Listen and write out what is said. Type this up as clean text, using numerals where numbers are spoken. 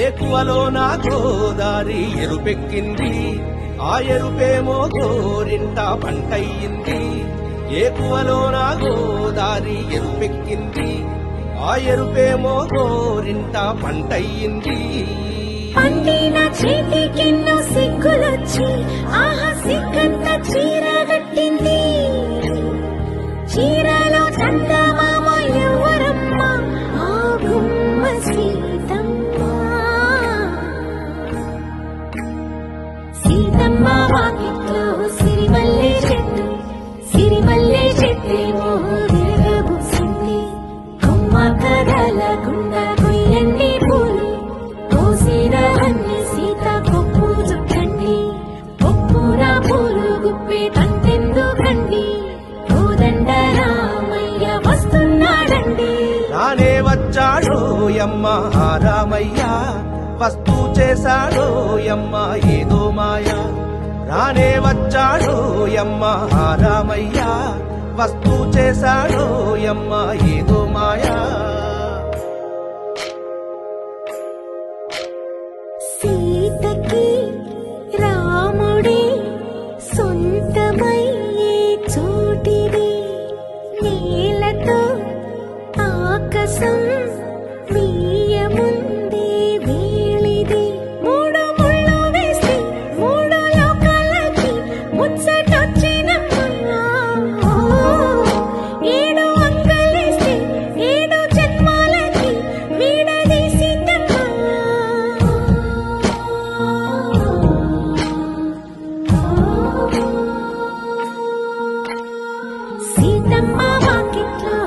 ఏకువలో నా గోదారి ఎరుపెక్కింది, ఆ ఎరుపేమో గోరింట పంటయ్యింది. ఏకువలో నా గోదారి ఎరుపెక్కింది, ఆ ఎరుపేమో గోరింట పంటయ్యింది. పండిన చేతికెన్నో సిగ్గులొచ్చి ఆహా సిగ్గంత చీర కట్టింది. చీరలో చందమామ ఎవరమ్మ, ఆ గుమ్మ సీతమ్మ. సీతమ్మ వాకిట్లో సిరిమల్లె చెట్టు, సిరిమల్లె చెట్టేమో విరబూసింది. కొమ్మ కదలకుండా కొయ్యండి పూలు, కోసిరవన్నీ సీత కొప్పు చుట్టండి. కొప్పున పూలు గుప్పే తంతెందుకండి, కోదండ రామయ్య వస్తున్నాడండి. రానే వచ్చాడో యమ్మ ఆ రామయ్య, వస్తూ చేశాడో యమ్మ ఏదో మాయ. రానే వచ్చాడో యమ్మ ఆ రామయ్య, వస్తూ చేశాడో యమ్మ ఏదో మాయా. సీతకి రాముడే సొంతమయ్యే చోటిది, నేలతో ఆకాశం వీయముందే వేళిది. మూడు ముళ్ళు వేసి మూడు లోకాలకి ముచ్చటొచ్చినమ్మా. ఏడు అంకలేసి ఏడు జన్మాలకి వీడదీసిందమ్మా. సీతమ్మ వాకిట్లో